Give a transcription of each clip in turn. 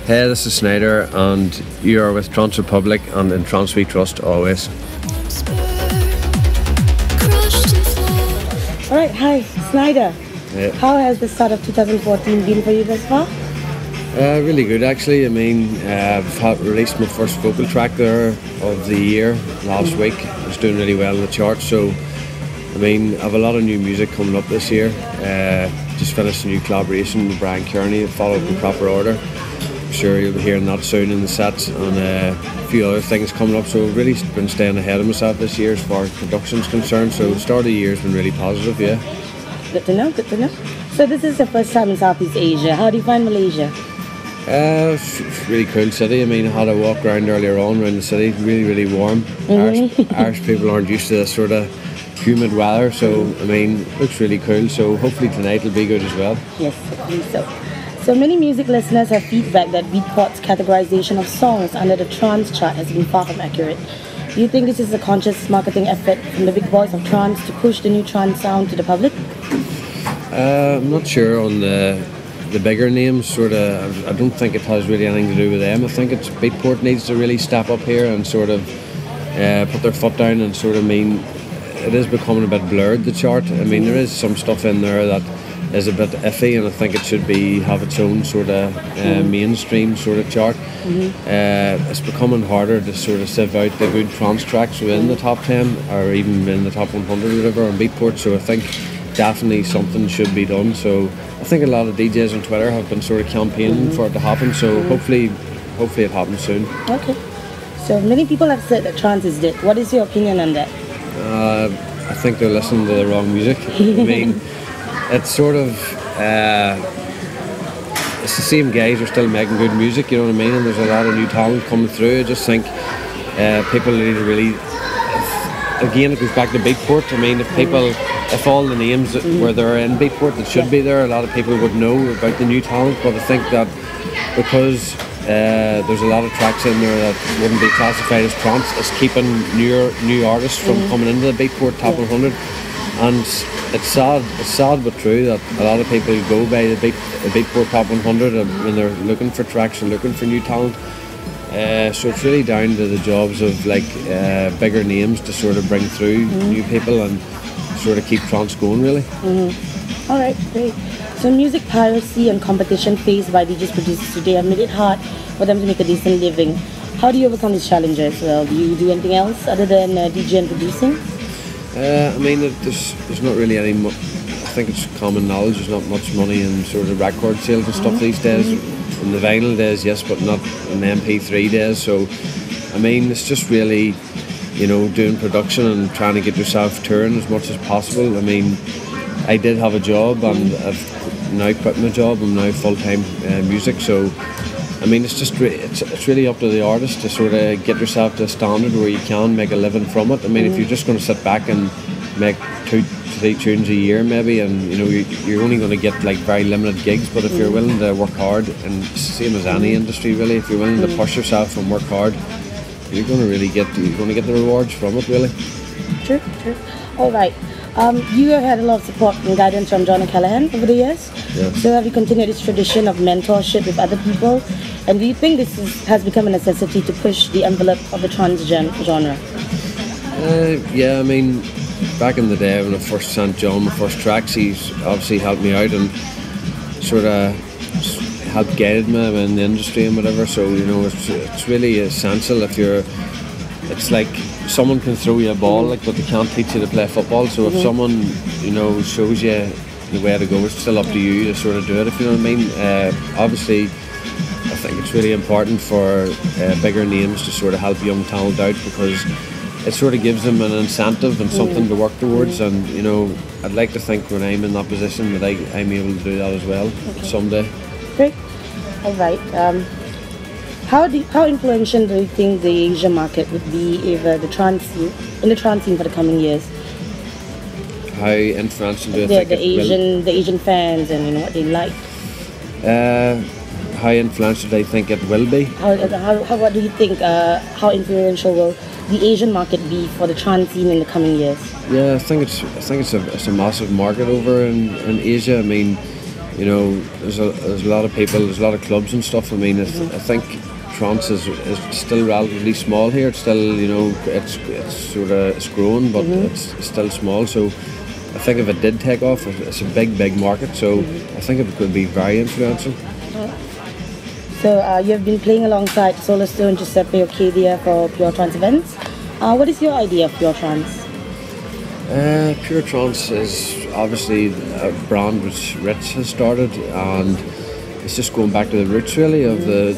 Hey, this is Sneijder, and you are with Trance Republic, and in Trance we trust always. Alright, hi, Sneijder. Yeah. How has the start of 2014 been for you thus far? Really good, actually. I mean, I've released my first vocal track there of the year last week. It's doing really well in the charts, so I mean, I have a lot of new music coming up this year. Just finished a new collaboration with Brian Kearney, followed in proper order. I'm sure you'll be hearing that soon in the sets, and a few other things coming up. So I've really been staying ahead of myself this year as far as production's concerned. So the start of the year has been really positive, yeah. Good to know, good to know. So this is your first time in Southeast Asia. How do you find Malaysia? It's a really cool city. I mean, I had a walk around earlier on around the city. Really, really warm. Irish people aren't used to this sort of humid weather, so I mean, it looks really cool. So hopefully tonight will be good as well. Yes, I think so. So many music listeners have feedback that Beatport's categorization of songs under the trance chart has been far from accurate. Do you think this is a conscious marketing effort from the big boys of trance to push the new trance sound to the public? I'm not sure on the bigger names. Sort of, I don't think it has really anything to do with them. I think it's Beatport needs to really step up here and sort of put their foot down and sort of mean it is becoming a bit blurred, the chart. I mean, there is some stuff in there that is a bit iffy, and I think it should have its own sort of mainstream sort of chart. It's becoming harder to sort of sieve out the good trance tracks within the top 10 or even in the top 100 or whatever on Beatport, so I think definitely something should be done. So I think a lot of DJs on Twitter have been sort of campaigning for it to happen, so hopefully it happens soon. Okay. So many people have said that trance is dead. What is your opinion on that? I think they're listening to the wrong music. I mean, it's sort of it's the same guys who are still making good music, you know what I mean, and there's a lot of new talent coming through. I just think people need to really, again, it goes back to Beatport. I mean, if all the names that were there in Beatport that should be there, a lot of people would know about the new talent, but I think that because there's a lot of tracks in there that wouldn't be classified as trance, it's keeping new artists from coming into the Beatport top 100. And it's sad but true that a lot of people go by the Beatport top 100 when they're looking for tracks and looking for new talent. So it's really down to the jobs of like bigger names to sort of bring through new people and sort of keep trance going, really. Alright, great. So music piracy and competition faced by DJs producers today have made it hard for them to make a decent living. How do you overcome these challenges? Do you do anything else other than DJ and producing? I mean, there's not really any. I think it's common knowledge. There's not much money in sort of record sales and stuff these days. In the vinyl days, yes, but not in the MP3 days. So, I mean, it's just really, you know, doing production and trying to get yourself touring as much as possible. I mean, I did have a job, and I've now quit my job. I'm now full-time music. So, I mean, it's really up to the artist to sort of get yourself to a standard where you can make a living from it. I mean, if you're just going to sit back and make 2-3 tunes a year maybe, and you know you're only going to get like very limited gigs, but if you're willing to work hard, and same as any industry really, if you're willing to push yourself and work hard, you're going to get the rewards from it, really. True. All right. You have had a lot of support and guidance from John O'Callaghan over the years. Yeah. So have you continued this tradition of mentorship with other people? And do you think this has become a necessity to push the envelope of the trance genre? Yeah, I mean, back in the day when I first sent John my first tracks, he's obviously helped me out and sort of helped guide me in the industry and whatever. So, you know, it's really essential if you're. It's like someone can throw you a ball, like, but they can't teach you to play football. So if someone, you know, shows you the way to go, it's still up to you to sort of do it, if you know what I mean. Obviously, I think it's really important for bigger names to sort of help young talent out, because it sort of gives them an incentive and something to work towards. And, you know, I'd like to think when I'm in that position that I'm able to do that as well someday. Great. All right. How influential do you think the Asian market would be if the trance scene for the coming years? How influential do you think the Asian fans and you know what they like? How influential do I think it will be? What do you think? How influential will the Asian market be for the trance scene in the coming years? Yeah, I think it's a massive market over in Asia. I mean, you know, there's a lot of people, there's a lot of clubs and stuff. I mean, I think trance is still relatively small here. It's still, you know, it's growing, but it's still small. So I think if it did take off, it's a big market. So I think it could be very influential. So you have been playing alongside Solar Stone, Giuseppe Ocadia for Pure Trance events. What is your idea of Pure Trance? Pure Trance is obviously a brand which Ritz has started, and it's just going back to the roots really of the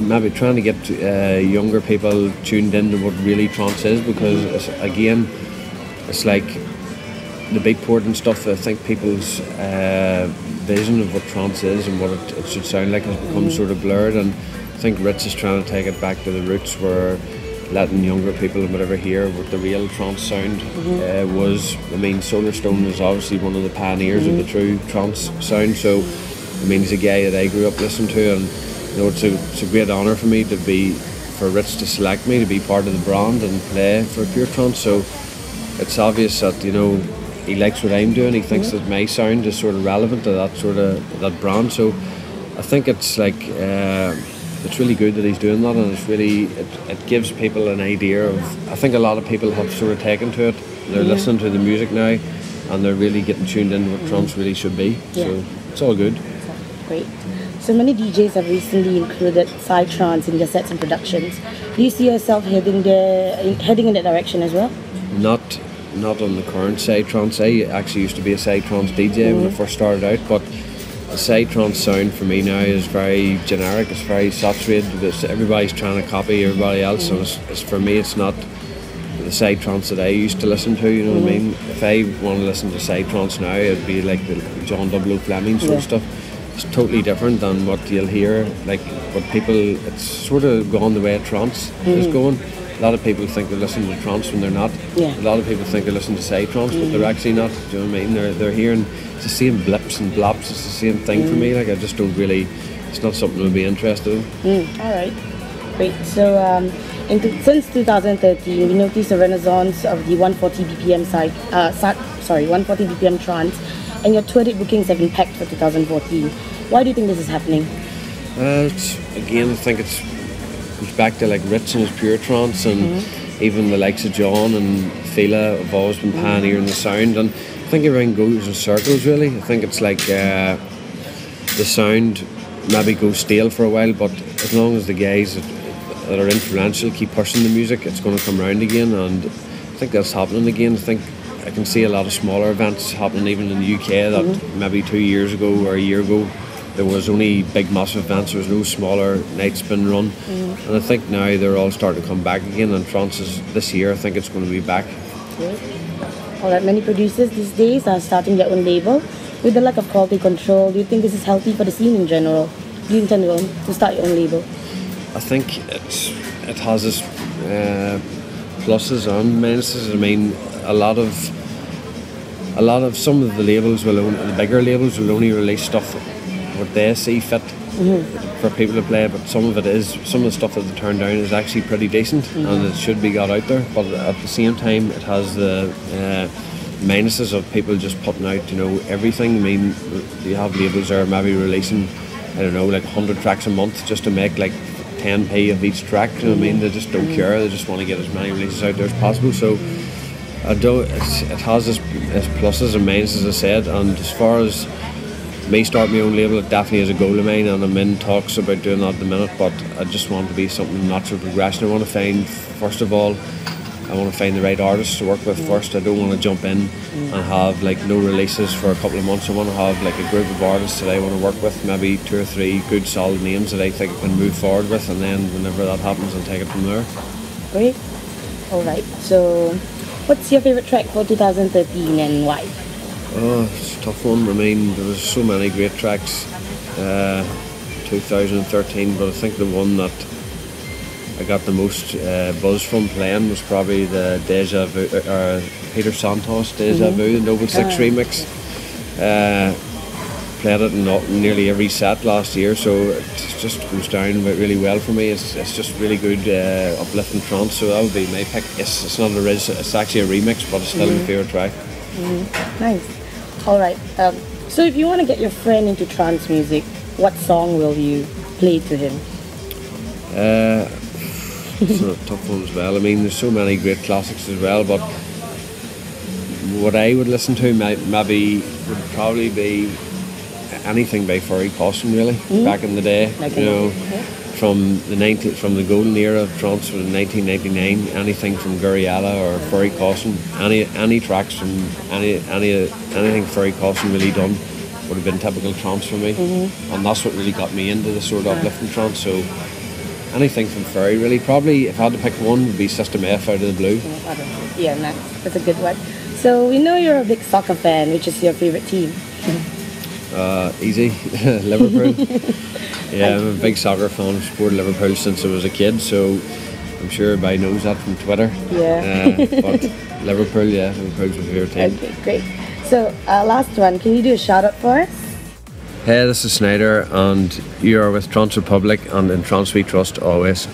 maybe trying to get younger people tuned into what really trance is, because it's like the Beatport and stuff. I think people's vision of what trance is and what it should sound like has become sort of blurred, and I think Ritz is trying to take it back to the roots, where letting younger people and whatever hear what the real trance sound was. I mean, Solar Stone is obviously one of the pioneers of the true trance sound, so I mean, he's a guy that I grew up listening to, and you know, it's a great honour for me for Ritz to select me to be part of the brand and play for Pure Trance. So it's obvious that, you know, he likes what I'm doing. He thinks that my sound is sort of relevant to that brand. So I think it's like it's really good that he's doing that, and it gives people an idea of. I think a lot of people have sort of taken to it. They're listening to the music now, and they're really getting tuned into what trance really should be. So it's all good. Great. So many DJs have recently included psytrance in their sets and productions. Do you see yourself heading in that direction as well? Not on the current psytrance. I actually used to be a psytrance DJ when I first started out, but the psytrance sound for me now is very generic. It's very saturated. Everybody's trying to copy everybody else, and it's for me, it's not the psytrance that I used to listen to. You know what I mean? If I want to listen to psytrance now, it'd be like the John W. Fleming sort of stuff. It's totally different than what you'll hear. Like what people, it's sort of gone the way trance is going. A lot of people think they're listening to trance when they're not. A lot of people think they're listening to psytrance, but they're actually not. Do you know what I mean? They're hearing, it's the same blips and blops. It's the same thing for me. Like, I just don't really. It's not something I'd be interested in. All right, great. So since 2013, we noticed a renaissance of the 140 BPM 140 BPM trance, and your tour date bookings have been packed for 2014. Why do you think this is happening? I think it's goes back to like Ritz and his Pure Trance, and even the likes of John and Fila have always been pioneering the sound, and I think everything goes in circles really. I think it's like the sound maybe goes stale for a while, but as long as the guys that are influential keep pushing the music, it's going to come round again, and I think that's happening again. I think I can see a lot of smaller events happening even in the UK that maybe 2 years ago or a year ago there was only big massive events. There was no smaller nights been run, and I think now they're all starting to come back again, and trance is this year. I think it's going to be back. Alright, many producers these days are starting their own label. With the lack of quality control, do you think this is healthy for the scene in general? Do you intend to start your own label? I think it has its pluses and minuses. I mean, a lot of some of the labels the bigger labels will only release stuff what they see fit for people to play, but some of the stuff that they turn down is actually pretty decent, and it should be got out there. But at the same time, it has the minuses of people just putting out, you know, everything. I mean, you have labels that are maybe releasing, I don't know, like 100 tracks a month just to make like 10p of each track. You know what I mean? They just don't care. They just want to get as many releases out there as possible. So it has its pluses and minuses, as I said. And as far as me start my own label, it definitely is a goal of mine, and I'm in talks about doing that at the minute, but I just want to be something natural progression. I want to find, first of all, I want to find the right artists to work with first. I don't want to jump in and have like no releases for a couple of months. I want to have like a group of artists that I want to work with, maybe 2 or 3 good solid names that I think I can move forward with, and then whenever that happens, I'll take it from there. Great. Alright, so what's your favourite track for 2013 and why? Oh, it's a tough one. I mean, there was so many great tracks 2013, but I think the one that I got the most buzz from playing was probably the Deja Vu, Peter Santos Deja Vu, the Noble 6 remix. played it in nearly every set last year, so it just goes down really well for me. It's just really good uplifting trance, so that would be my pick. It's not a it's actually a remix, but it's still my favourite track. Nice. Alright, so if you want to get your friend into trance music, what song will you play to him? It's a tough one as well. I mean, there's so many great classics as well, but what I would listen to maybe would probably be anything by Ferry Cosson, really. Back in the day, from the golden era of trance from 1999, anything from Guriella or Ferry Cosson, any tracks from anything Ferry Cosson really done would have been typical trance for me, and that's what really got me into the sort of uplifting trance. So anything from Ferry, really. Probably if I had to pick one, would be System F, Out of the Blue. Yeah, nice. That's a good one. So we know you're a big soccer fan. Which is your favourite team? Easy, Liverpool. Yeah, I'm a big soccer fan. I've supported Liverpool since I was a kid, so I'm sure everybody knows that from Twitter. Yeah. But Liverpool, Liverpool's my favourite team. Okay, great. So last one, can you do a shout out for us? Hey, this is Sneijder, and you are with Trance Republic and in Trance We Trust always.